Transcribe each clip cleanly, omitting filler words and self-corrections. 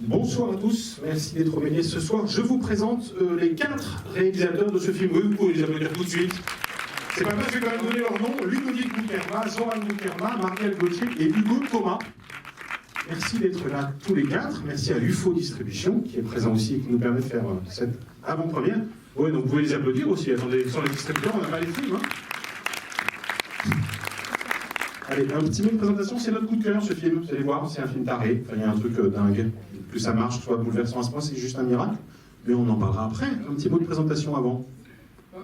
Bonsoir à tous, merci d'être venus ce soir. Je vous présente les 4 réalisateurs de ce film. Oui, vous pouvez les applaudir tout de suite. C'est pas mal, je vais quand même donner leur nom. Ludovic Boukerma, Zoran Boukerma, Marielle Gauthier et Hugo Thomas. Merci d'être là tous les 4. Merci à UFO Distribution qui est présent aussi et qui nous permet de faire cette avant-première. Oui, donc vous pouvez les applaudir aussi. Attendez, sans les distributeurs, on n'a pas les films. Hein. Allez, un petit mot de présentation, c'est notre coup de cœur ce film. Vous allez voir, c'est un film taré. Enfin, il y a un truc dingue. Plus ça marche, soit bouleversant à ce point, c'est juste un miracle. Mais on en parlera après. Un petit mot de présentation avant.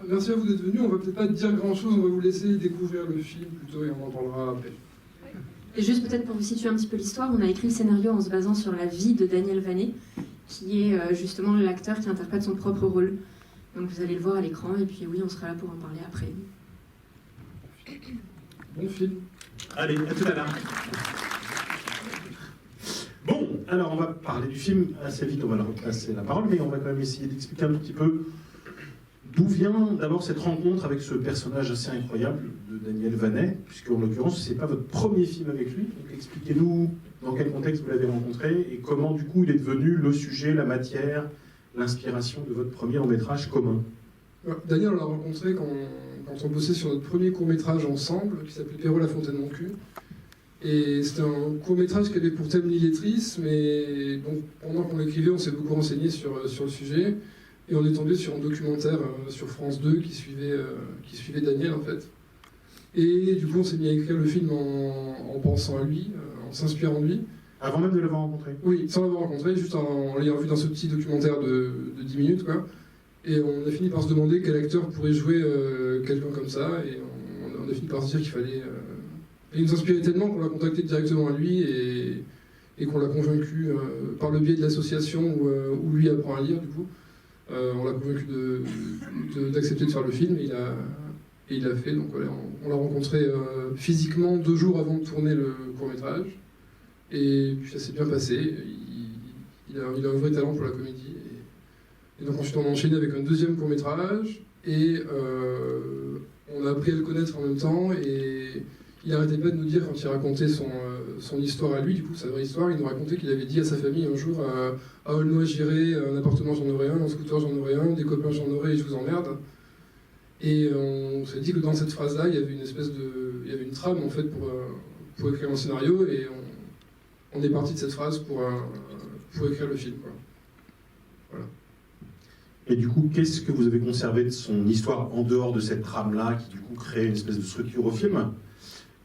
Merci à vous d'être venus. On va peut-être pas dire grand-chose, on va vous laisser découvrir le film plutôt et on en parlera après. Et juste peut-être pour vous situer un petit peu l'histoire, on a écrit le scénario en se basant sur la vie de Daniel Vanet, qui est justement l'acteur qui interprète son propre rôle. Donc vous allez le voir à l'écran et puis oui, on sera là pour en parler après. Bon film. Allez, à tout à l'heure. Bon, alors on va parler du film assez vite, on va leur repasser la parole, mais on va quand même essayer d'expliquer un petit peu d'où vient d'abord cette rencontre avec ce personnage assez incroyable de Daniel Vanet, puisque en l'occurrence, c'est pas votre premier film avec lui. Donc expliquez-nous dans quel contexte vous l'avez rencontré et comment du coup il est devenu le sujet, la matière, l'inspiration de votre premier long-métrage commun. Daniel, on l'a rencontré quand on bossait sur notre premier court-métrage ensemble, qui s'appelait Pierrot la fontaine mon cul. Et c'était un court-métrage qui avait pour thème l'illettrisme, mais bon, pendant qu'on l'écrivait, on s'est beaucoup renseigné sur le sujet. Et on est tombé sur un documentaire sur France 2 qui suivait Daniel, en fait. Et du coup, on s'est mis à écrire le film en pensant à lui, en s'inspirant de lui. Avant même de l'avoir rencontré? Oui, sans l'avoir rencontré, juste en l'ayant vu dans ce petit documentaire de 10 minutes, quoi. Et on a fini par se demander quel acteur pourrait jouer quelqu'un comme ça, et on a fini par se dire qu'il fallait... Et il nous inspirait tellement qu'on l'a contacté directement à lui, et qu'on l'a convaincu par le biais de l'association où lui apprend à lire, du coup. On l'a convaincu d'accepter de faire le film, et il l'a fait. Donc voilà, on l'a rencontré physiquement 2 jours avant de tourner le court-métrage, et puis ça s'est bien passé. Il a un vrai talent pour la comédie. Et donc ensuite on a enchaîné avec un 2e court-métrage, et on a appris à le connaître en même temps, et il n'arrêtait pas de nous dire, quand il racontait son histoire à lui, du coup sa vraie histoire, il nous racontait qu'il avait dit à sa famille un jour à Aulnois j'irai, un appartement j'en aurai un, un scooter j'en aurai un, des copains j'en aurai et je vous emmerde. Et on s'est dit que dans cette phrase-là, il y avait une trame en fait pour écrire un scénario, et on est parti de cette phrase pour écrire le film, quoi. Voilà. Et du coup, qu'est-ce que vous avez conservé de son histoire en dehors de cette trame-là, qui du coup crée une espèce de structure au film?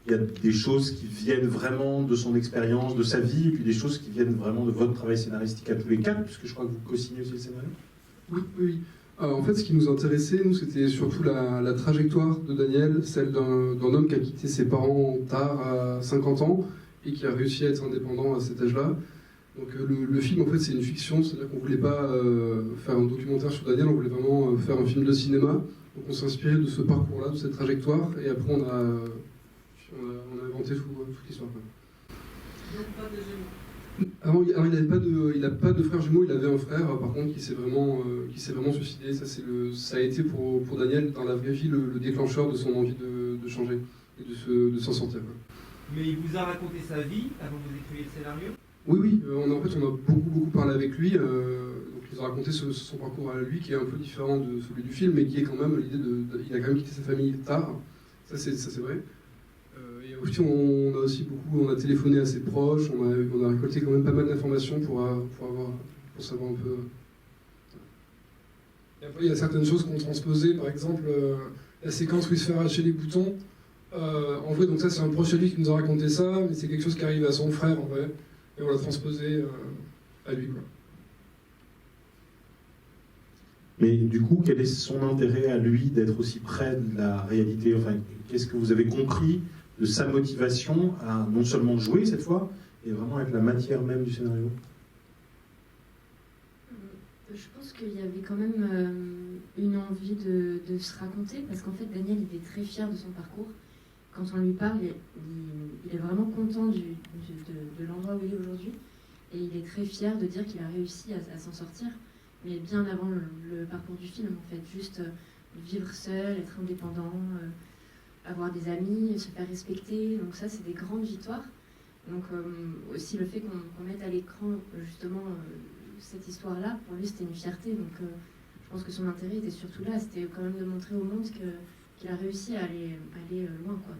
Il y a des choses qui viennent vraiment de son expérience, de sa vie, et puis des choses qui viennent vraiment de votre travail scénaristique à tous les 4, puisque je crois que vous co-signez aussi le scénario. Oui. En fait, ce qui nous intéressait, nous, c'était surtout la trajectoire de Daniel, celle d'un homme qui a quitté ses parents tard, à 50 ans, et qui a réussi à être indépendant à cet âge-là. Donc le film, en fait, c'est une fiction, c'est-à-dire qu'on ne voulait pas faire un documentaire sur Daniel, on voulait vraiment faire un film de cinéma. Donc on s'est inspiré de ce parcours-là, de cette trajectoire, et après on a inventé toute l'histoire. Alors, il n'a pas de frère jumeau, il avait un frère, par contre, qui s'est vraiment suicidé. Ça a été pour Daniel, dans la vraie vie, le déclencheur de son envie de changer et de s'en sortir, quoi. Mais il vous a raconté sa vie avant que vous écriviez le scénario? Oui. On a beaucoup parlé avec lui. Donc il nous a raconté son parcours à lui, qui est un peu différent de celui du film, mais qui est quand même l'idée il a quand même quitté sa famille tard. Ça c'est vrai. Et aussi on a téléphoné à ses proches. On a récolté quand même pas mal d'informations pour savoir un peu. Et après il y a certaines choses qu'on transposait, par exemple la séquence où il se fait arracher les boutons. En vrai, donc ça c'est un proche à lui qui nous a raconté ça, mais c'est quelque chose qui arrive à son frère en vrai. Et on l'a transposé à lui, quoi. Mais du coup, quel est son intérêt à lui d'être aussi près de la réalité? Enfin, qu'est-ce que vous avez compris de sa motivation à non seulement jouer cette fois, et vraiment être la matière même du scénario? Je pense qu'il y avait quand même une envie de se raconter, parce qu'en fait Daniel il est très fier de son parcours. Quand on lui parle, il est vraiment content de l'endroit où il est aujourd'hui, et il est très fier de dire qu'il a réussi à s'en sortir, mais bien avant le parcours du film en fait, juste vivre seul, être indépendant, avoir des amis, se faire respecter, donc ça c'est des grandes victoires. Donc aussi le fait qu'on mette à l'écran justement cette histoire-là, pour lui c'était une fierté. Donc je pense que son intérêt était surtout là, c'était quand même de montrer au monde qu'il a réussi à aller loin, quoi.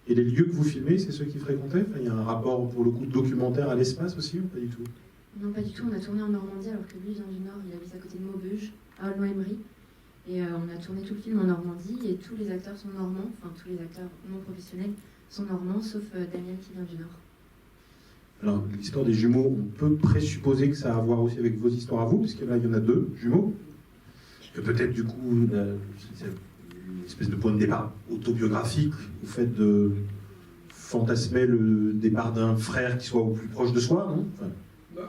Et les lieux que vous filmez, c'est ceux qui fréquentaient? Enfin, il y a un rapport pour le coup documentaire à l'espace aussi, ou pas du tout? Non, pas du tout. On a tourné en Normandie alors que lui vient du Nord, il habite à côté de Maubeuge, à Aulnoy-Emery. Et on a tourné tout le film en Normandie et tous les acteurs sont normands, enfin tous les acteurs non professionnels sont normands, sauf Daniel qui vient du Nord. Alors, l'histoire des jumeaux, on peut présupposer que ça a à voir aussi avec vos histoires à vous, puisque là, il y en a 2 jumeaux. Et peut-être, du coup, c'est une espèce de point de départ autobiographique, au fait de fantasmer le départ d'un frère qui soit au plus proche de soi, non? Enfin...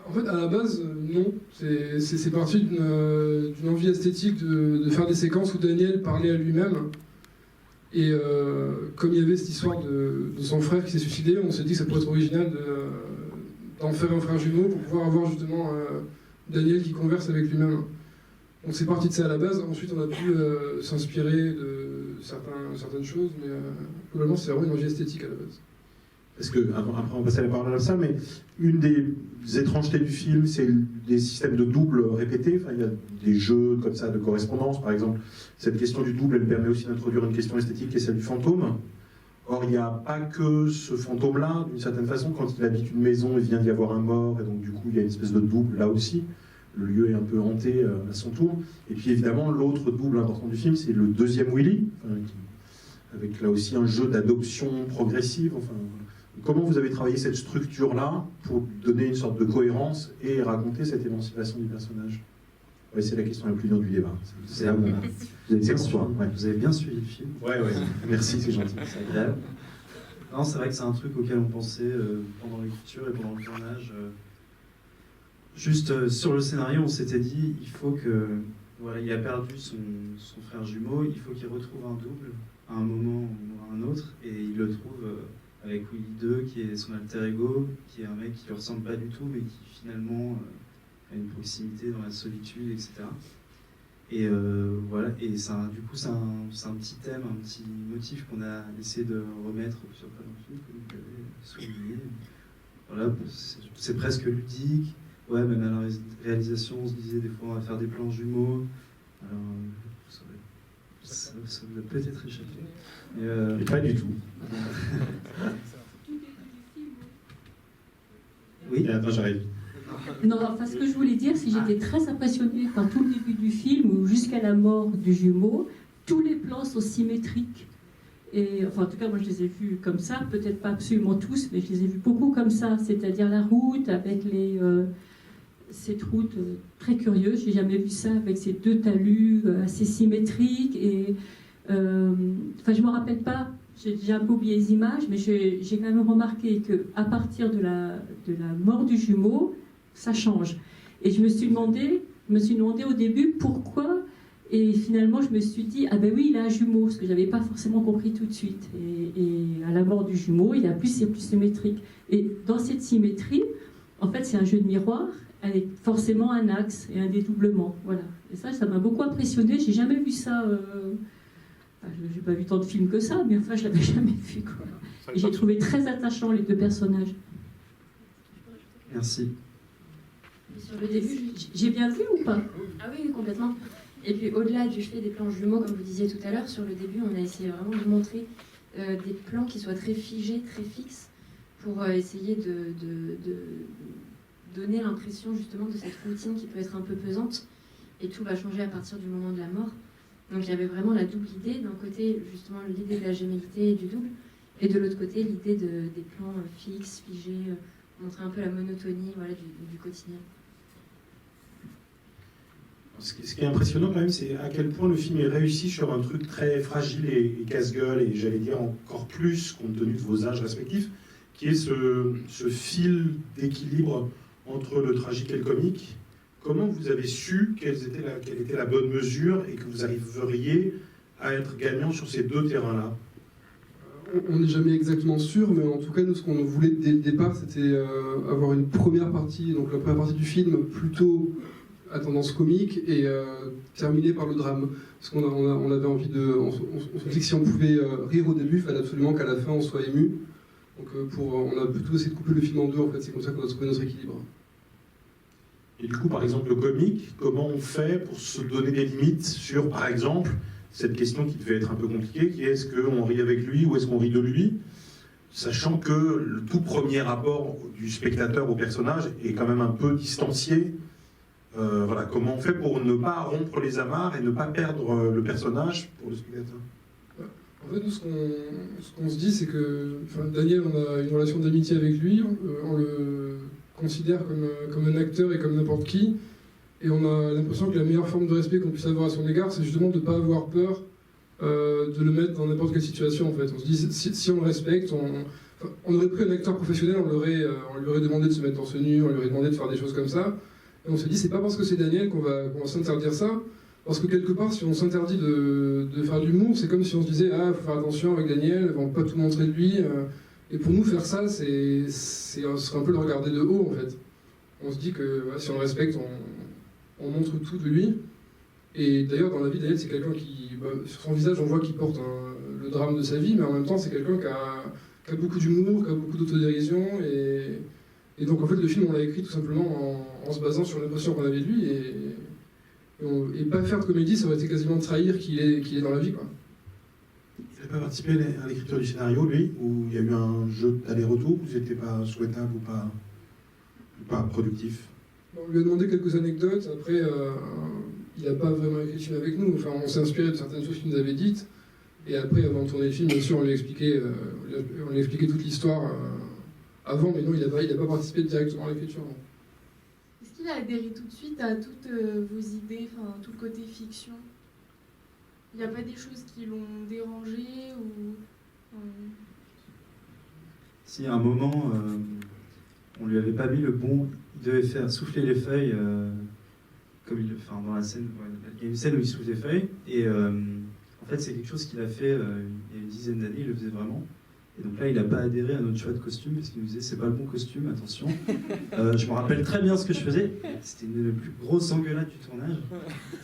En fait, à la base, non. C'est parti d'une envie esthétique de faire des séquences où Daniel parlait à lui-même. Et comme il y avait cette histoire de son frère qui s'est suicidé, on s'est dit que ça pourrait être original d'en faire un frère jumeau pour pouvoir avoir justement Daniel qui converse avec lui-même. Donc c'est parti de ça à la base. Ensuite, on a pu s'inspirer de certaines choses, mais globalement, c'est vraiment une envie esthétique à la base. Parce que, après on va passer la parole à ça, mais une des étrangetés du film, c'est des systèmes de double répétés. Enfin, il y a des jeux comme ça de correspondance, par exemple. Cette question du double, elle permet aussi d'introduire une question esthétique qui est celle du fantôme. Or, il n'y a pas que ce fantôme-là, d'une certaine façon, quand il habite une maison, il vient d'y avoir un mort, et donc du coup, il y a une espèce de double là aussi. Le lieu est un peu hanté à son tour. Et puis évidemment, l'autre double important du film, c'est le deuxième Willy, avec là aussi un jeu d'adoption progressive. Enfin, comment vous avez travaillé cette structure-là pour donner une sorte de cohérence et raconter cette émancipation du personnage? Ouais, c'est la question la plus dure du débat. Vous avez bien suivi le film. Ouais. Merci, c'est gentil. C'est agréable. Non, c'est vrai que c'est un truc auquel on pensait pendant l'écriture et pendant le tournage. Juste sur le scénario, on s'était dit, il faut que... Voilà, il a perdu son frère jumeau, il faut qu'il retrouve un double à un moment ou à un autre, et il le trouve avec Willy 2, qui est son alter ego, qui est un mec qui lui ressemble pas du tout, mais qui finalement a une proximité dans la solitude, etc. Et voilà, et du coup c'est un petit thème, un petit motif qu'on a essayé de remettre sur le film, comme vous l'avez souligné. Voilà, c'est presque ludique. Ouais, même à la réalisation, on se disait des fois on va faire des plans jumeaux. Alors, ça vous a peut-être échappé. Et pas du tout. Oui. Et attends, j'arrive. Non, enfin, ce que je voulais dire, c'est que j'étais très impressionnée par tout le début du film, où jusqu'à la mort du jumeau, tous les plans sont symétriques. Et, enfin, en tout cas, moi, je les ai vus comme ça, peut-être pas absolument tous, mais je les ai vus beaucoup comme ça, c'est-à-dire la route avec cette route très curieuse. J'ai jamais vu ça avec ces 2 talus assez symétriques. Et enfin, je me rappelle pas. J'ai un peu oublié les images, mais j'ai quand même remarqué qu'à partir de la mort du jumeau, ça change. Et je me suis demandé au début pourquoi, et finalement je me suis dit, ah ben oui, il a un jumeau, ce que je n'avais pas forcément compris tout de suite. Et à la mort du jumeau, c'est plus symétrique. Et dans cette symétrie, en fait, c'est un jeu de miroir, avec forcément un axe et un dédoublement. Voilà. Et ça m'a beaucoup impressionné. J'ai jamais vu ça. Enfin, j'ai pas vu tant de films que ça, mais enfin, je l'avais jamais vu, quoi. Et j'ai trouvé très attachant les 2 personnages. Merci. Et sur le début, J'ai bien vu ou pas? Ah oui, complètement. Et puis au-delà du fait des plans jumeaux, comme vous disiez tout à l'heure, sur le début, on a essayé vraiment de montrer des plans qui soient très figés, très fixes, pour essayer de donner l'impression justement de cette routine qui peut être un peu pesante, et tout va changer à partir du moment de la mort. Donc il y avait vraiment la double idée, d'un côté justement l'idée de la gémellité et du double, et de l'autre côté l'idée des plans fixes, figés, montrer un peu la monotonie, voilà, du quotidien. Ce qui est impressionnant quand même, c'est à quel point le film est réussi sur un truc très fragile et casse-gueule, et j'allais dire encore plus compte tenu de vos âges respectifs, qui est ce fil d'équilibre entre le tragique et le comique. Comment vous avez su quelle était la bonne mesure et que vous arriveriez à être gagnant sur ces 2 terrains-là? On n'est jamais exactement sûr, mais en tout cas, nous, ce qu'on voulait dès le départ, c'était avoir une première partie, donc la première partie du film, plutôt à tendance comique et terminée par le drame. Parce qu'on avait envie de... On se dit que si on pouvait rire au début, il fallait absolument qu'à la fin, on soit ému. Donc on a plutôt essayé de couper le film en deux, en fait, c'est comme ça qu'on a trouvé notre équilibre. Et du coup, par exemple, le comique, comment on fait pour se donner des limites sur, par exemple, cette question qui devait être un peu compliquée, qui est est-ce qu'on rit avec lui ou est-ce qu'on rit de lui, sachant que le tout premier rapport du spectateur au personnage est quand même un peu distancié. Voilà, comment on fait pour ne pas rompre les amarres et ne pas perdre le personnage pour le spectateur? En fait, nous, ce qu'on se dit, c'est que Daniel, on a une relation d'amitié avec lui, on le considère comme un acteur et comme n'importe qui, et on a l'impression que la meilleure forme de respect qu'on puisse avoir à son égard, c'est justement de ne pas avoir peur de le mettre dans n'importe quelle situation, en fait. On se dit, si on le respecte, on aurait pris un acteur professionnel, on lui aurait demandé de se mettre torse nu, on lui aurait demandé de faire des choses comme ça, et on s'est dit, c'est pas parce que c'est Daniel qu'on va s'interdire ça, parce que quelque part, si on s'interdit de faire de l'humour, c'est comme si on se disait, ah, faut faire attention avec Daniel, on va pas tout montrer de lui, et pour nous, faire ça, ce serait un peu le regarder de haut, en fait. On se dit que si on le respecte, on montre tout de lui. Et d'ailleurs, dans la vie, Daniel, c'est quelqu'un qui, sur son visage, on voit qu'il porte le drame de sa vie, mais en même temps, c'est quelqu'un qui a beaucoup d'humour, qui a beaucoup d'autodérision. Et donc, en fait, le film, on l'a écrit tout simplement en se basant sur l'impression qu'on avait de lui. Et pas faire de comédie, ça aurait été quasiment trahir qu'il est dans la vie, quoi. Il n'a pas participé à l'écriture du scénario, lui, où il y a eu un jeu d'aller-retour, vous n'étiez pas souhaitable ou pas productif? On lui a demandé quelques anecdotes, après, il n'a pas vraiment écrit le film avec nous, enfin, on s'est inspiré de certaines choses qu'il nous avait dites, et après, avant de tourner le film, bien sûr, on lui a expliqué toute l'histoire avant, mais non, il n'a pas participé directement à l'écriture. Est-ce qu'il a adhéré tout de suite à toutes vos idées, enfin, tout le côté fiction? Il n'y a pas des choses qui l'ont dérangé ou... Si à un moment, on lui avait pas mis le bon, il devait faire souffler les feuilles, comme dans la scène, il y a une scène où il souffle les feuilles, et en fait c'est quelque chose qu'il a fait il y a une dizaine d'années, il le faisait vraiment. Et donc là, il n'a pas adhéré à notre choix de costume, parce qu'il nous disait, c'est pas le bon costume, attention. Je me rappelle très bien ce que je faisais. C'était une des plus grosses engueulades du tournage.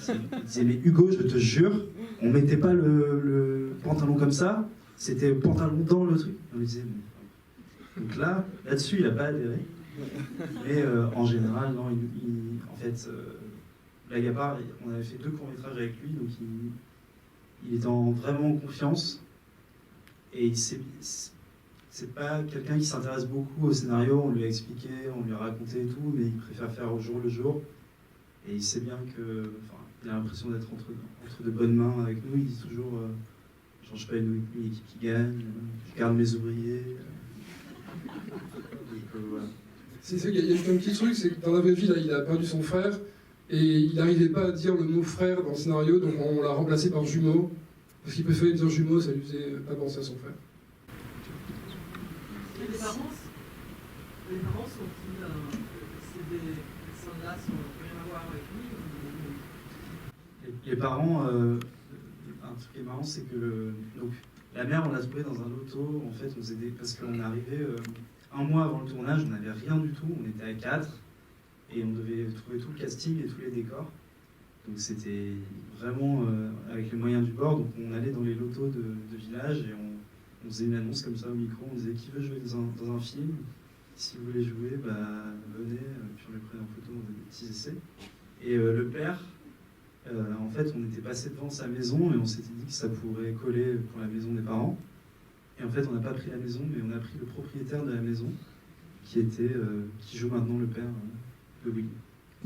Il disait, mais Hugo, je te jure, on mettait pas le pantalon comme ça, c'était le pantalon dans le truc. On lui disait, bon. Donc là-dessus, il n'a pas adhéré. Mais en général, non, en fait, blague à part, on avait fait 2 courts-métrages avec lui, donc il était vraiment en confiance. Et c'est pas quelqu'un qui s'intéresse beaucoup au scénario, on lui a expliqué, on lui a raconté et tout, mais il préfère faire au jour le jour. Et il sait bien il a l'impression d'être entre de bonnes mains avec nous. Il dit toujours, genre, je suis pas une équipe qui gagne, je garde mes ouvriers. Voilà. Il y a juste un petit truc, c'est que dans la vraie vie, là, il a perdu son frère, et il n'arrivait pas à dire le mot frère dans le scénario, donc on l'a remplacé par jumeau. Parce qu'il préférait dire jumeau, ça lui faisait pas penser à son frère. Et les parents sont-ils, ces personnes-là n'ont rien à voir avec lui? Les parents, un truc qui est marrant, c'est que donc, la mère, on l'a trouvée dans un loto, en fait, on faisait parce qu'on est arrivé 1 mois avant le tournage, on n'avait rien du tout, on était à 4, et on devait trouver tout le casting et tous les décors. Donc c'était vraiment avec les moyens du bord, donc on allait dans les lotos de village et on faisait une annonce comme ça au micro, on disait qui veut jouer dans un film, si vous voulez jouer, venez, puis on les prenait en photo, on faisait des petits essais. Et le père, en fait on était passé devant sa maison et on s'était dit que ça pourrait coller pour la maison des parents. Et en fait on n'a pas pris la maison, mais on a pris le propriétaire de la maison, qui joue maintenant le père de Willy.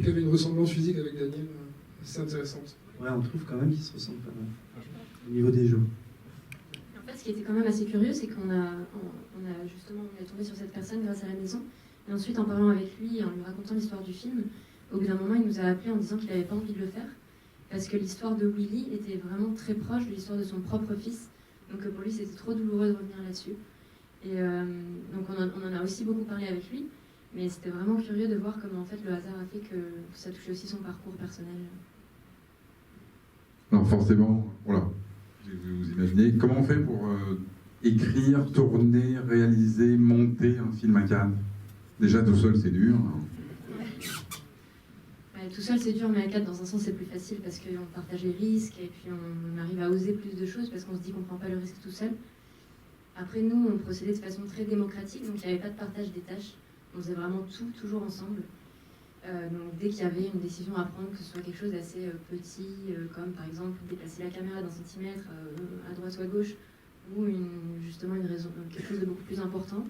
Il avait une ressemblance physique avec Daniel. C'est intéressant. Ouais, on trouve quand même qu'ils se ressemblent pas mal au niveau des jeux. En fait, ce qui était quand même assez curieux, c'est qu'on est tombé sur cette personne grâce à la maison. Et ensuite, en parlant avec lui et en lui racontant l'histoire du film, au bout d'un moment, il nous a appelé en disant qu'il n'avait pas envie de le faire. Parce que l'histoire de Willy était vraiment très proche de l'histoire de son propre fils. Donc pour lui, c'était trop douloureux de revenir là-dessus. Et donc on en a aussi beaucoup parlé avec lui. Mais c'était vraiment curieux de voir comment en fait le hasard a fait que ça touchait aussi son parcours personnel. Alors forcément, voilà, vous imaginez, comment on fait pour écrire, tourner, réaliser, monter un film à Cannes? Déjà tout seul c'est dur. Tout seul c'est dur, mais à 4 dans un sens c'est plus facile parce qu'on partage les risques et puis on arrive à oser plus de choses parce qu'on se dit qu'on ne prend pas le risque tout seul. Après, nous, on procédait de façon très démocratique, donc il n'y avait pas de partage des tâches. On faisait vraiment tout, toujours ensemble. Donc dès qu'il y avait une décision à prendre, que ce soit quelque chose d'assez petit, comme par exemple déplacer la caméra d'un centimètre à droite ou à gauche, ou justement quelque chose de beaucoup plus important,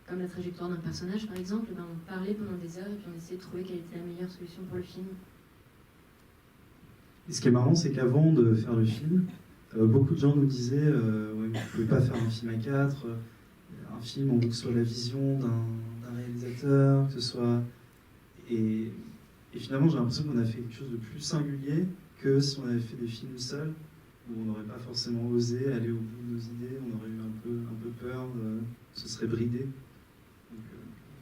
comme la trajectoire d'un personnage par exemple, ben, on parlait pendant des heures et puis on essayait de trouver quelle était la meilleure solution pour le film. Et ce qui est marrant, c'est qu'avant de faire le film, beaucoup de gens nous disaient ouais, vous ne pouvez pas faire un film à 4, un film, on veut que ce soit la vision d'un réalisateur, que ce soit... Et finalement, j'ai l'impression qu'on a fait quelque chose de plus singulier que si on avait fait des films seuls, où on n'aurait pas forcément osé aller au bout de nos idées, on aurait eu un peu peur, ce serait bridé.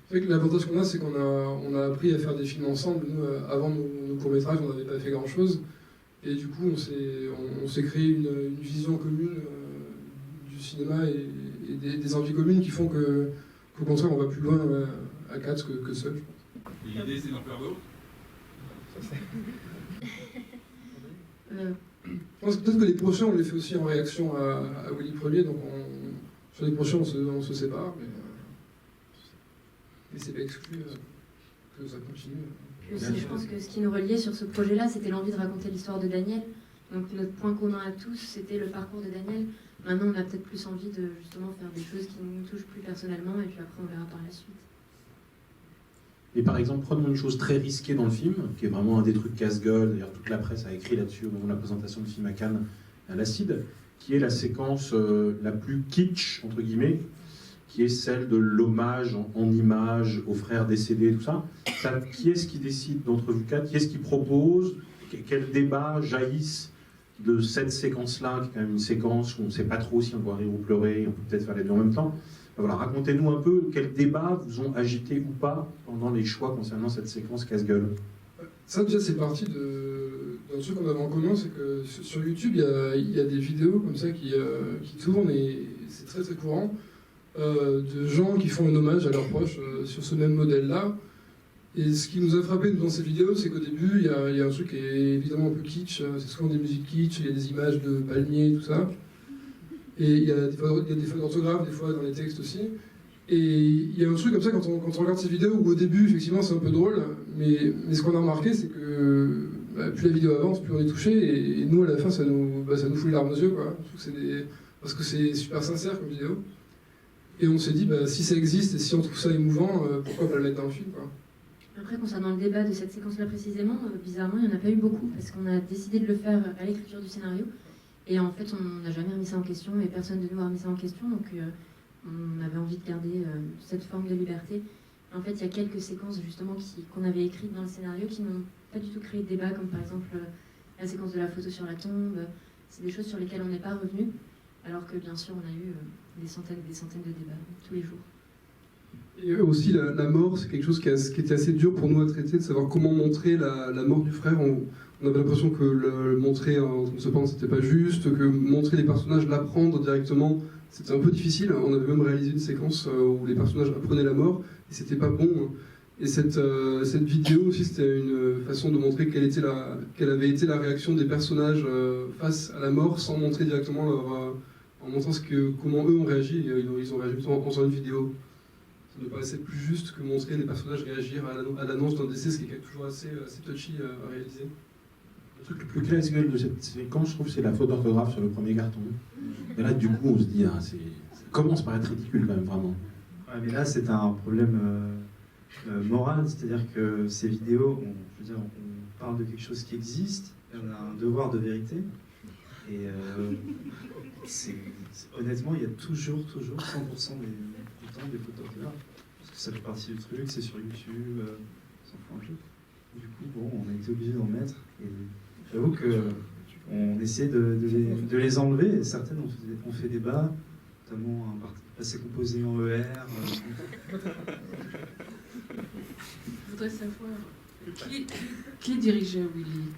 C'est vrai que l'avantage qu'on a, c'est qu'on a appris à faire des films ensemble. Nous, avant nos courts-métrages, on n'avait pas fait grand-chose. Et du coup, on s'est créé une vision commune du cinéma et des envies communes qui font qu'au contraire, on va plus loin à 4 que seul, je pense. Et l'idée, c'est d'en faire d'autres. Je pense que peut-être que les prochains, on les fait aussi en réaction à Willy Premier, donc sur les prochains, on se sépare, mais c'est pas exclu que ça continue. Puis aussi, je pense que ce qui nous reliait sur ce projet-là, c'était l'envie de raconter l'histoire de Daniel. Donc notre point commun à tous, c'était le parcours de Daniel. Maintenant, on a peut-être plus envie de justement faire des choses qui nous touchent plus personnellement, et puis après, on verra par la suite. Et par exemple, prenons une chose très risquée dans le film, qui est vraiment un des trucs casse-gueule, d'ailleurs toute la presse a écrit là-dessus au moment de la présentation du film à Cannes, à l'Acide, qui est la séquence la plus kitsch, entre guillemets, qui est celle de l'hommage en images aux frères décédés, tout ça. Qui est-ce qui décide d'entre vous quatre? Qui est-ce qui propose? Quels débats jaillissent de cette séquence-là, qui est quand même une séquence où on ne sait pas trop si on doit rire ou pleurer, on peut peut-être faire les deux en même temps. Voilà, racontez-nous un peu quels débats vous ont agité ou pas pendant les choix concernant cette séquence casse-gueule. Ça, déjà, c'est parti d'un truc qu'on avait en commun, c'est que sur YouTube, il y a des vidéos comme ça qui tournent, et c'est très très courant, de gens qui font un hommage à leurs proches sur ce même modèle-là. Et ce qui nous a frappé dans ces vidéos, c'est qu'au début, il y a un truc qui est évidemment un peu kitsch, c'est souvent des musiques kitsch, il y a des images de palmiers, tout ça. Et il y a des fautes d'orthographe, des fois, dans les textes aussi. Et il y a un truc comme ça, quand on regarde ces vidéos, où au début, effectivement, c'est un peu drôle, mais ce qu'on a remarqué, c'est que plus la vidéo avance, plus on est touché, et nous, à la fin, ça nous fout les larmes aux yeux, quoi. Parce que c'est super sincère comme vidéo. Et on s'est dit, si ça existe, et si on trouve ça émouvant, pourquoi pas le mettre dans le film, quoi. Après, concernant le débat de cette séquence-là précisément, bizarrement, il n'y en a pas eu beaucoup, parce qu'on a décidé de le faire à l'écriture du scénario. Et en fait, on n'a jamais remis ça en question, et personne de nous a remis ça en question, donc on avait envie de garder cette forme de liberté. En fait, il y a quelques séquences justement qu'on avait écrites dans le scénario qui n'ont pas du tout créé de débat, comme par exemple la séquence de la photo sur la tombe. C'est des choses sur lesquelles on n'est pas revenu, alors que bien sûr, on a eu des centaines de débats tous les jours. Et aussi, la mort, c'est quelque chose qui était assez dur pour nous à traiter, de savoir comment montrer la mort du frère. On avait l'impression que le montrer en se pendant, c'était pas juste, que montrer les personnages, l'apprendre directement, c'était un peu difficile. On avait même réalisé une séquence où les personnages apprenaient la mort, et c'était pas bon. Et cette vidéo aussi, c'était une façon de montrer quelle avait été la réaction des personnages face à la mort, sans montrer directement en montrant comment eux ont réagi. Ils ont réagi plutôt en faisant une vidéo. Ça me paraissait plus juste que montrer les personnages réagir à l'annonce d'un décès, ce qui est toujours assez touchy à réaliser. Le truc le plus classe-gueule de cette séquence, je trouve, c'est la faute d'orthographe sur le premier carton. Et là, du coup, on se dit, ça commence par être ridicule quand même, vraiment. Ouais, mais là, c'est un problème moral, c'est-à-dire que ces vidéos, on parle de quelque chose qui existe, et on a un devoir de vérité, et honnêtement, il y a toujours 100% du temps des fautes d'orthographe, parce que ça fait partie du truc, c'est sur YouTube, ça s'en fout un peu. Du coup, bon, on a été obligé d'en mettre, et j'avoue qu'on essayait de les enlever, et certaines ont fait débat, notamment un passé composé en ER. Je voudrais savoir qui dirigeait Willy,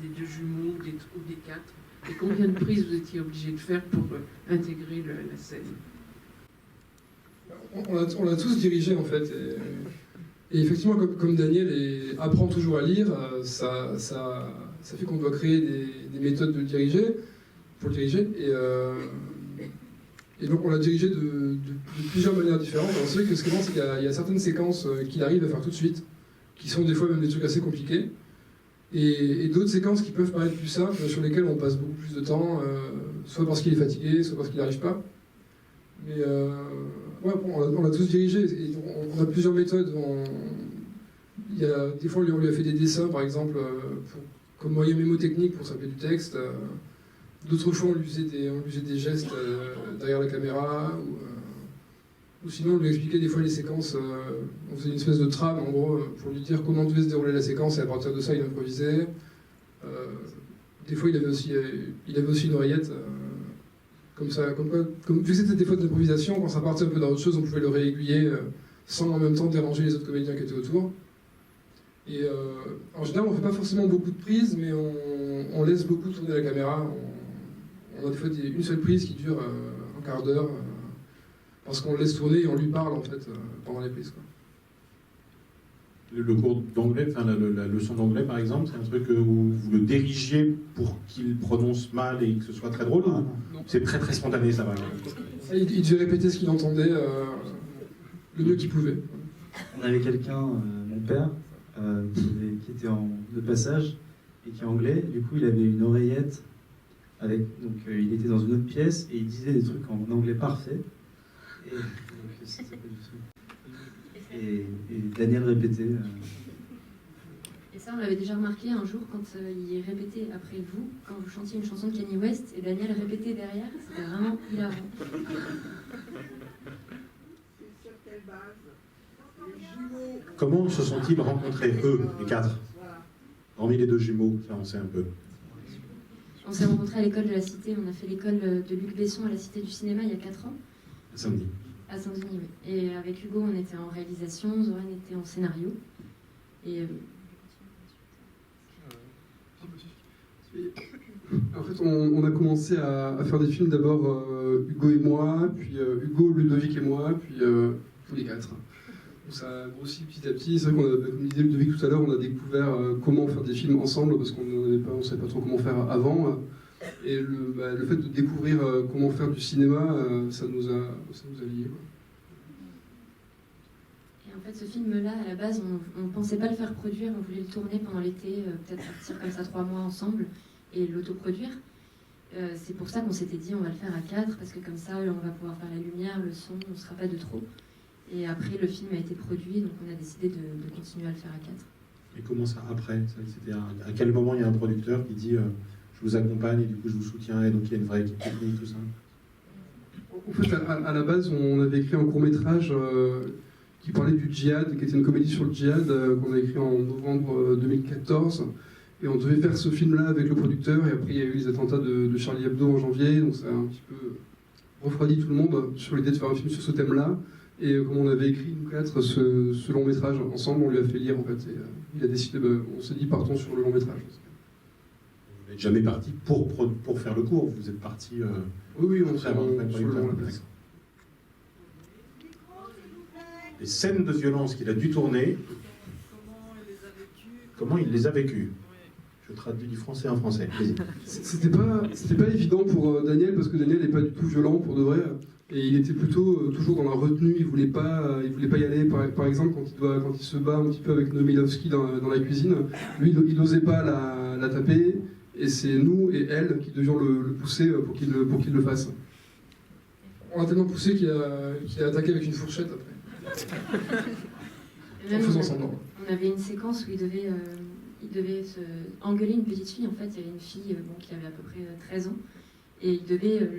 des deux jumeaux ou des quatre, et combien de prises vous étiez obligé de faire pour intégrer la scène? On l'a tous dirigé en fait. Et effectivement, comme Daniel apprend toujours à lire, ça fait qu'on doit créer des méthodes pour le diriger. Et Et donc on l'a dirigé de plusieurs manières différentes. Alors c'est vrai que ce qui est marrant, c'est qu'il y a certaines séquences qu'il arrive à faire tout de suite, qui sont des fois même des trucs assez compliqués, et d'autres séquences qui peuvent paraître plus simples, sur lesquelles on passe beaucoup plus de temps, soit parce qu'il est fatigué, soit parce qu'il n'arrive pas. Mais ouais, bon, on l'a tous dirigé, et on a plusieurs méthodes. Il y a, des fois on lui a fait des dessins, par exemple, comme moyen mémotechnique pour s'appeler du texte. D'autres fois, on lui faisait des gestes derrière la caméra, ou sinon, on lui expliquait des fois les séquences. On faisait une espèce de trame, en gros, pour lui dire comment devait se dérouler la séquence, et à partir de ça, il improvisait. Des fois, il avait aussi une oreillette, comme ça. Vu que c'était des fois d'improvisation, quand ça partait un peu dans autre chose, on pouvait le réaiguiller sans en même temps déranger les autres comédiens qui étaient autour. Et en général, on ne fait pas forcément beaucoup de prises, mais on laisse beaucoup tourner la caméra. On a des fois une seule prise qui dure un quart d'heure, parce qu'on le laisse tourner et on lui parle en fait pendant les prises, quoi. Le cours d'anglais, enfin la leçon d'anglais par exemple, c'est un truc où vous le dirigiez pour qu'il prononce mal et que ce soit très drôle, ou c'est très très spontané, ça va? Il devait répéter ce qu'il entendait le mieux qu'il pouvait. On avait quelqu'un, mon père, qui était de passage et qui est anglais. Du coup, il avait une oreillette donc il était dans une autre pièce et il disait des trucs en anglais parfait. Et, donc, c'était pas du tout. Et Daniel répétait. Et ça, on l'avait déjà remarqué un jour quand il répétait après vous, quand vous chantiez une chanson de Kanye West, et Daniel répétait derrière. C'était vraiment hilarant. Comment se sont-ils rencontrés, eux, les quatre? Hormis les deux jumeaux, ça on sait un peu. On s'est rencontrés à l'école de la Cité. On a fait l'école de Luc Besson à la Cité du Cinéma il y a 4 ans. À Saint-Denis. À Saint-Denis, oui. Et avec Hugo, on était en réalisation, Zoran était en scénario. Et en fait, on a commencé à faire des films d'abord Hugo et moi, puis Hugo, Ludovic et moi, puis tous les quatre. Donc ça a grossi petit à petit. C'est vrai qu'on a, comme disait Ludovic tout à l'heure, on a découvert comment faire des films ensemble parce qu'on ne savait pas trop comment faire avant. Et le fait de découvrir comment faire du cinéma, ça nous a liés. en fait, ce film-là, à la base, on ne pensait pas le faire produire, on voulait le tourner pendant l'été, peut-être partir comme ça 3 mois ensemble et l'autoproduire. C'est pour ça qu'on s'était dit on va le faire à 4, parce que comme ça, on va pouvoir faire la lumière, le son, on ne sera pas de trop. Et après, le film a été produit, donc on a décidé de continuer à le faire à 4. Et comment ça, après? C'était à quel moment il y a un producteur qui dit je vous accompagne et du coup je vous soutiens, et donc il y a une vraie équipe technique, tout ça? En fait, à la base, on avait écrit un court-métrage qui parlait du djihad, qui était une comédie sur le djihad, qu'on a écrit en novembre 2014. Et on devait faire ce film-là avec le producteur, et après il y a eu les attentats de Charlie Hebdo en janvier, donc ça a un petit peu refroidi tout le monde sur l'idée de faire un film sur ce thème-là. Et comme on avait écrit, nous quatre, ce long-métrage ensemble, on lui a fait lire en fait, et il a décidé, on s'est dit partons sur le long-métrage. Vous n'êtes jamais parti pour faire le cours, vous êtes parti... Oui, on s'est sur le long-métrage. Les scènes de violence qu'il a dû tourner, comment il les a vécues? Je traduis du français en français. C'était pas évident pour Daniel, parce que Daniel n'est pas du tout violent pour de vrai. Et il était plutôt toujours dans la retenue, il voulait pas y aller. Par exemple, quand il se bat un petit peu avec Nomilovski dans la cuisine, lui il n'osait pas la taper, et c'est nous et elle qui devions le pousser pour qu'il le fasse. On l'a tellement poussé qu'il a attaqué avec une fourchette après. Même en faisant semblant. On avait une séquence où il devait se engueuler une petite fille. En fait, il y avait une fille qui avait à peu près 13 ans, et il devait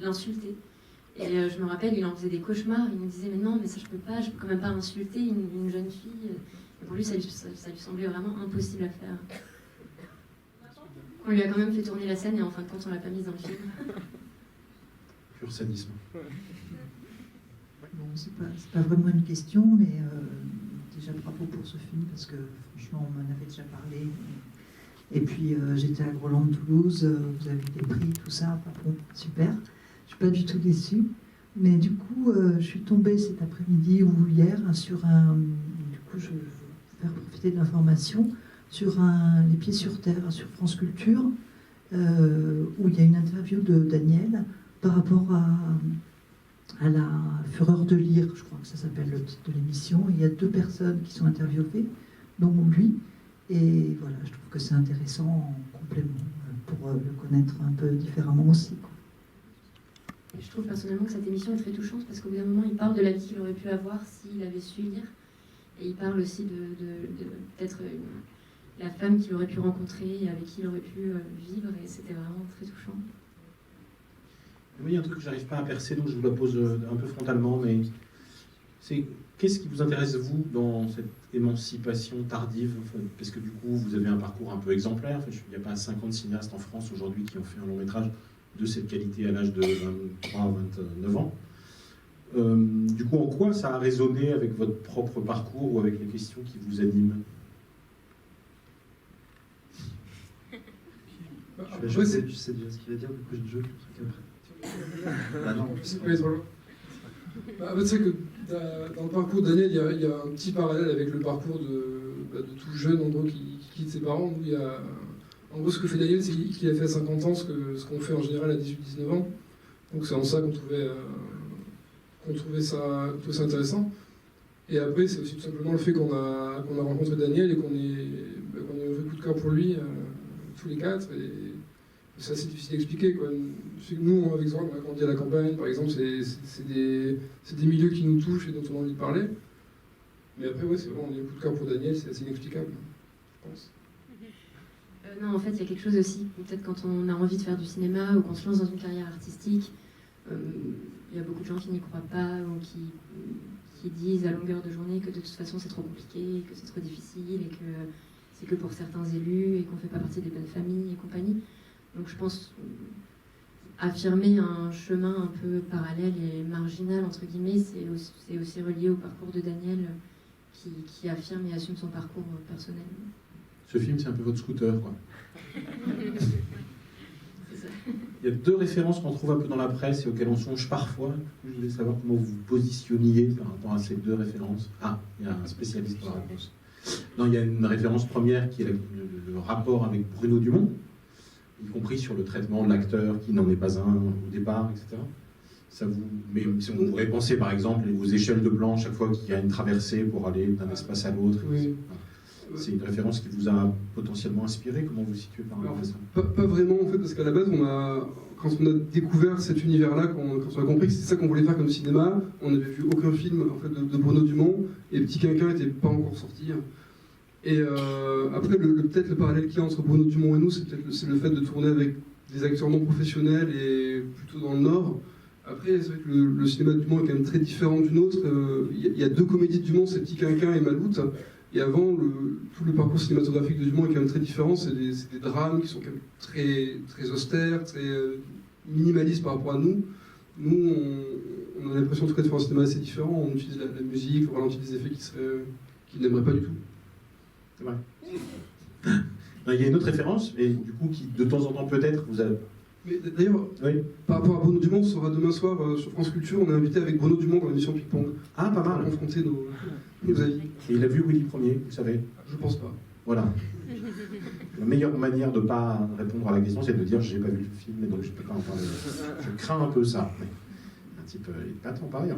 l'insulter. Et je me rappelle, il en faisait des cauchemars, il me disait mais non, mais ça je peux quand même pas insulter une jeune fille. Et pour lui, ça lui semblait vraiment impossible à faire. On lui a quand même fait tourner la scène, et en fin de compte, on l'a pas mise dans le film. Pur sadisme. Bon, c'est pas vraiment une question, mais déjà bravo pour ce film, parce que franchement, on m'en avait déjà parlé. Et puis j'étais à Groland-Toulouse, vous avez des prix, tout ça, enfin, bon, super. Je suis pas du tout déçue, mais du coup, je suis tombée cet après-midi ou hier sur du coup, je vais vous faire profiter de l'information sur Les Pieds sur Terre sur France Culture, où il y a une interview de Daniel par rapport à la fureur de lire, je crois que ça s'appelle le titre de l'émission. Il y a 2 personnes qui sont interviewées, dont lui. Et voilà, je trouve que c'est intéressant en complément pour le connaître un peu différemment aussi, quoi. Je trouve personnellement que cette émission est très touchante parce qu'au bout d'un moment, il parle de la vie qu'il aurait pu avoir s'il avait su lire. Et il parle aussi de peut-être la femme qu'il aurait pu rencontrer et avec qui il aurait pu vivre. Et c'était vraiment très touchant. Oui, il y a un truc que je n'arrive pas à percer, donc je vous la pose un peu frontalement, mais c'est qu'est-ce qui vous intéresse, vous, dans cette émancipation tardive? Parce que du coup, vous avez un parcours un peu exemplaire. Il n'y a pas 50 cinéastes en France aujourd'hui qui ont fait un long métrage de cette qualité à l'âge de 23 ou 29 ans. Du coup, en quoi ça a résonné avec votre propre parcours ou avec les questions qui vous animent? Je sais déjà ce qu'il va dire, du coup je joue le truc après. Ah non, c'est pas trop long. C'est que dans le parcours de Daniel, il y a un petit parallèle avec le parcours de tout jeune en gros, qui quitte ses parents. Où il y a, en gros, ce que fait Daniel, c'est qu'il a fait à 50 ans ce qu'on fait en général à 18-19 ans. Donc c'est en ça qu'on trouvait ça intéressant. Et après, c'est aussi tout simplement le fait qu'on a rencontré Daniel et qu'on ait eu un coup de cœur pour lui, tous les 4. Et c'est assez difficile d'expliquer, quoi. Nous, avec Zoran, on a grandi à la campagne, par exemple, c'est des milieux qui nous touchent et dont on a envie de parler. Mais après, ouais, c'est vraiment, on a eu un coup de cœur pour Daniel, c'est assez inexplicable, je pense. Non, en fait, il y a quelque chose aussi, peut-être quand on a envie de faire du cinéma ou qu'on se lance dans une carrière artistique, il y a beaucoup de gens qui n'y croient pas ou qui disent à longueur de journée que de toute façon c'est trop compliqué, que c'est trop difficile et que c'est que pour certains élus et qu'on ne fait pas partie des bonnes familles et compagnie. Donc je pense affirmer un chemin un peu parallèle et marginal, entre guillemets, c'est aussi relié au parcours de Daniel qui affirme et assume son parcours personnel. Ce film, c'est un peu votre scooter, quoi. Il y a 2 références qu'on trouve un peu dans la presse et auxquelles on songe parfois. Je voulais savoir comment vous vous positionniez par rapport à ces 2 références. Ah, il y a un spécialiste pour la réponse. Non, il y a une référence première qui est le rapport avec Bruno Dumont, y compris sur le traitement de l'acteur qui n'en est pas un au départ, etc. Mais si on pourrait penser par exemple aux échelles de plan chaque fois qu'il y a une traversée pour aller d'un espace à l'autre. Oui. C'est une référence qui vous a potentiellement inspiré. Comment vous situez par rapport à ça? Pas vraiment en fait, parce qu'à la base, quand on a découvert cet univers-là, quand on a compris que c'est ça qu'on voulait faire comme cinéma, on n'avait vu aucun film en fait, de Bruno Dumont, et Petit Quinquin n'était pas encore sorti. Et après, peut-être le parallèle qu'il y a entre Bruno Dumont et nous, c'est le fait de tourner avec des acteurs non professionnels et plutôt dans le Nord. Après, c'est vrai que le cinéma de Dumont est quand même très différent du nôtre. Il y a 2 comédies de Dumont, c'est Petit Quinquin et Maloute. Et avant, tout le parcours cinématographique de Dumont est quand même très différent. C'est des drames qui sont quand même très, très austères, très minimalistes par rapport à nous. Nous, on a l'impression en tout cas de faire un cinéma assez différent. On utilise la musique, on utilise des effets qu'il n'aimerait pas du tout. C'est vrai. Il y a une autre référence, et du coup, qui de temps en temps peut-être vous a... Mais d'ailleurs, oui. Par rapport à Bruno Dumont, on sera demain soir sur France Culture, on est invité avec Bruno Dumont dans l'émission Ping Pong. Ah, pas mal. Pour confronter nos avis. Et il a vu Willy Premier, vous savez? Je pense pas. Voilà. La meilleure manière de ne pas répondre à la question, c'est de dire j'ai pas vu le film, et donc je ne peux pas en parler. Je crains un peu ça. Mais un type, il n'est pas tant pareil.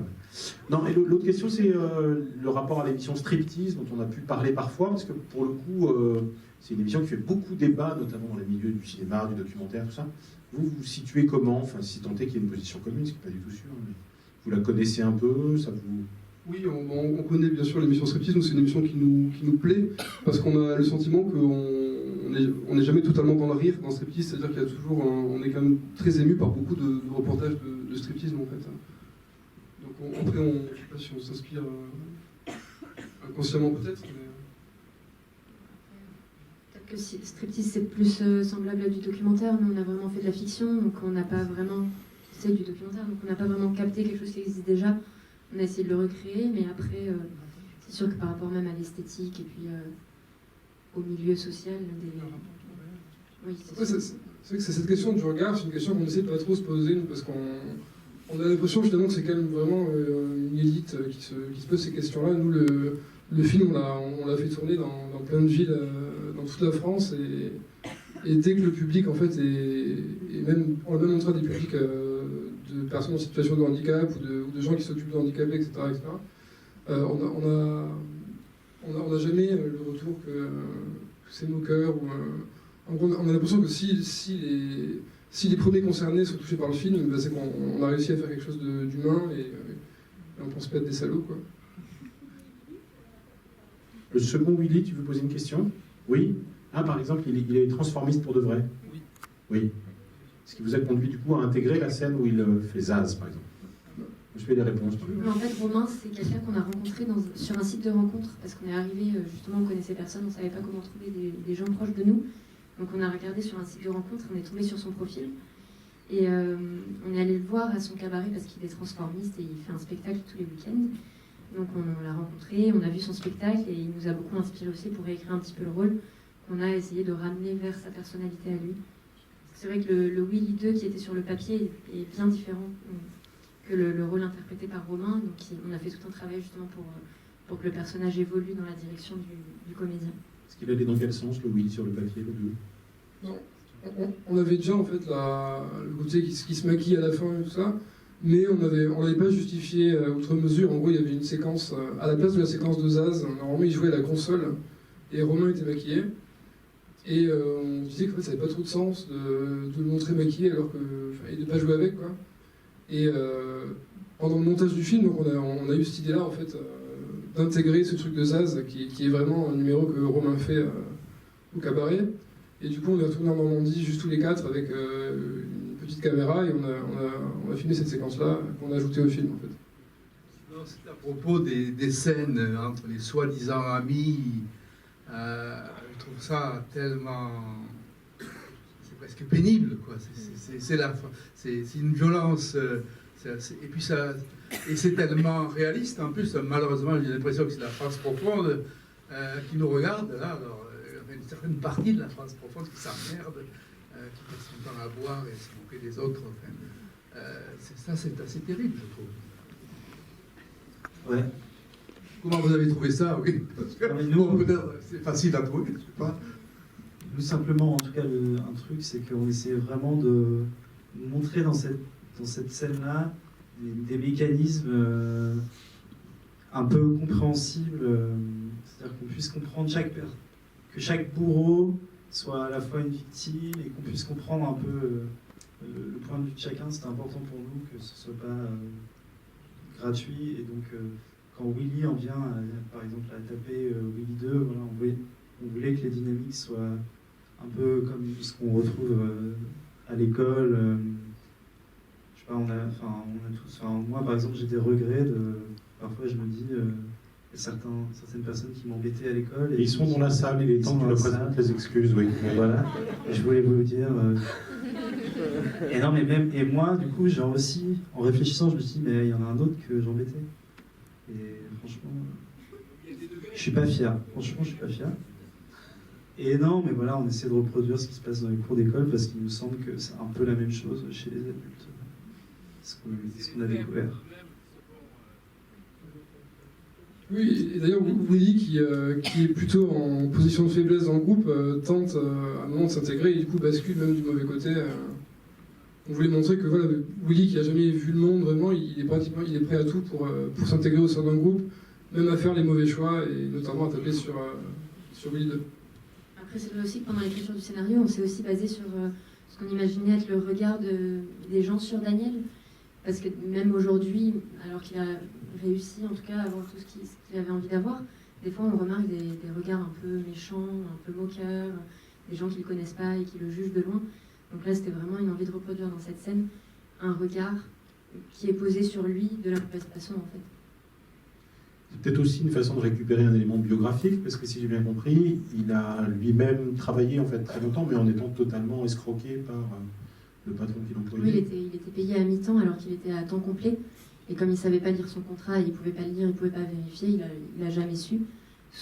Non, et l'autre question, c'est le rapport à l'émission Striptease, dont on a pu parler parfois, parce que pour le coup, c'est une émission qui fait beaucoup débat, notamment dans les milieux du cinéma, du documentaire, tout ça. Vous vous situez comment? Enfin, si tant est qu'il y ait une position commune, ce qui n'est pas du tout sûr. Mais vous la connaissez un peu, ça vous... Oui, on connaît bien sûr l'émission Striptease. Nous, c'est une émission qui nous plaît, parce qu'on a le sentiment qu'on n'est jamais totalement dans le rire dans Striptease, c'est-à-dire qu'il y a toujours on est quand même très ému par beaucoup de reportages de Striptease, en fait. Donc après, je ne sais pas si on s'inspire inconsciemment peut-être, mais... Que Striptease c'est plus semblable à du documentaire. Nous on a vraiment fait de la fiction, donc on n'a pas vraiment, c'est du documentaire, donc on n'a pas vraiment capté quelque chose qui existe déjà. On a essayé de le recréer, mais après c'est sûr que par rapport même à l'esthétique et puis au milieu social oui, c'est vrai que c'est cette question du regard, c'est une question qu'on essaie de pas trop se poser, nous, parce qu'on a l'impression justement que c'est quand même vraiment une élite qui se pose ces questions-là. Nous, le film, on l'a fait tourner dans plein de villes, dans toute la France, et dès que le public, en fait, et même, on l'a même montré à des publics de personnes en situation de handicap ou de gens qui s'occupent de handicapés, etc. On n'a jamais le retour que c'est moqueur. En gros, on a l'impression que si les premiers concernés sont touchés par le film, c'est qu'on a réussi à faire quelque chose d'humain et on pense pas être des salauds, quoi. Le second Willy, tu veux poser une question? Oui. Ah, par exemple, il est transformiste pour de vrai? Oui. Oui. Ce qui vous a conduit du coup à intégrer la scène où il fait Zaz, par exemple? Je fais des réponses. En fait, Romain, c'est quelqu'un qu'on a rencontré sur un site de rencontre, parce qu'on est arrivé, justement, on connaissait personne, on ne savait pas comment trouver des gens proches de nous. Donc on a regardé sur un site de rencontre, on est tombé sur son profil. Et on est allé le voir à son cabaret parce qu'il est transformiste et il fait un spectacle tous les week-ends. Donc on l'a rencontré, on a vu son spectacle et il nous a beaucoup inspiré aussi pour réécrire un petit peu le rôle qu'on a essayé de ramener vers sa personnalité à lui. C'est vrai que le Willy 2 qui était sur le papier est bien différent que le rôle interprété par Romain. Donc on a fait tout un travail justement pour que le personnage évolue dans la direction du comédien. Est-ce qu'il allait dans quel sens, le Willy, sur le papier, le 2? Non. On avait déjà en fait le côté qui se maquille à la fin et tout ça, mais on n'avait pas justifié outre mesure. En gros, il y avait une séquence, à la place de la séquence de Zaz, normalement il jouait à la console et Romain était maquillé. Et on disait que ça n'avait pas trop de sens de le montrer maquillé et de ne pas jouer avec, quoi. Et pendant le montage du film, donc on a eu cette idée-là en fait, d'intégrer ce truc de Zaz qui est vraiment un numéro que Romain fait au cabaret. Et du coup, on est retourné en Normandie, juste tous les quatre, avec une petite caméra, et on a filmé cette séquence-là, qu'on a ajoutée au film, en fait. C'est à propos des scènes entre les soi-disant amis. Je trouve ça tellement... C'est presque pénible, quoi. C'est une violence... et puis c'est tellement réaliste, en plus, malheureusement, j'ai l'impression que c'est la France profonde qui nous regarde, là, alors... une certaine partie de la France profonde qui s'emmerde, qui passe son temps à boire et se moquer des autres. Enfin, c'est assez terrible, je trouve. Ouais. Comment vous avez trouvé ça? Oui, parce que nous, peut-être, c'est facile à trouver, je sais pas. Nous, simplement, en tout cas, un truc, c'est qu'on essayait vraiment de montrer dans cette scène-là des mécanismes un peu compréhensibles, c'est-à-dire qu'on puisse comprendre que chaque bourreau soit à la fois une victime et qu'on puisse comprendre un peu le point de vue de chacun. C'était important pour nous que ce ne soit pas gratuit. Et donc, quand Willy en vient, par exemple, à taper Willy 2, voilà, on voulait que les dynamiques soient un peu comme ce qu'on retrouve à l'école. Je sais pas, on a tous... moi, par exemple, j'ai des regrets parfois, je me dis... certaines personnes qui m'embêtaient à l'école. Ils sont dans la salle, il est temps que tu leur présentes les excuses, oui. Voilà, et je voulais vous dire... Et non, et moi, du coup, genre aussi, en réfléchissant, je me suis dit, mais il y en a un autre que j'embêtais. Et franchement, je suis pas fier. Franchement, je suis pas fier. Et non, mais voilà, on essaie de reproduire ce qui se passe dans les cours d'école parce qu'il nous semble que c'est un peu la même chose chez les adultes. Ce qu'on a découvert. Oui, et d'ailleurs, Willy, qui est plutôt en position de faiblesse dans le groupe, tente à un moment de s'intégrer et du coup bascule même du mauvais côté. On voulait montrer que voilà, Willy, qui n'a jamais vu le monde vraiment, il est prêt à tout pour s'intégrer au sein d'un groupe, même à faire les mauvais choix et notamment à taper sur Willy 2. Après, c'est vrai aussi que pendant l'écriture du scénario, on s'est aussi basé sur ce qu'on imaginait être le regard des gens sur Daniel. Parce que même aujourd'hui, alors qu'il a réussi en tout cas à avoir tout ce qu'il avait envie d'avoir, des fois on remarque des regards un peu méchants, un peu moqueurs, des gens qui ne le connaissent pas et qui le jugent de loin. Donc là, c'était vraiment une envie de reproduire dans cette scène un regard qui est posé sur lui de la mauvaise façon, en fait. C'est peut-être aussi une façon de récupérer un élément biographique, parce que si j'ai bien compris, il a lui-même travaillé en fait très longtemps, mais en étant totalement escroqué par le patron qui l'employait. Oui, il était payé à mi-temps alors qu'il était à temps complet. Et comme il ne savait pas lire son contrat, il ne pouvait pas le lire, il ne pouvait pas vérifier, il n'a jamais su.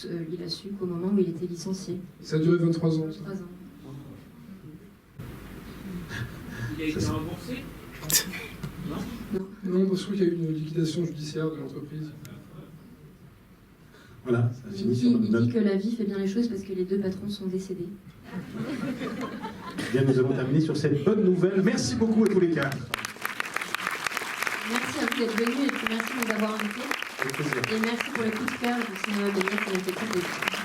Il a su qu'au moment où il était licencié. Ça a duré 23 ans. 23 ans. Il a été remboursé? Non, parce qu'il y a eu une liquidation judiciaire de l'entreprise. Voilà, ça finit sur Il notre note. dit que la vie fait bien les choses parce que les deux patrons sont décédés. Bien, nous allons terminer sur cette bonne nouvelle. Merci beaucoup à tous les quatre. d'être venus et puis merci de nous avoir invités. Avec plaisir. Et merci pour les coups de cœur du cinéma Méliès qui a été très plaisir.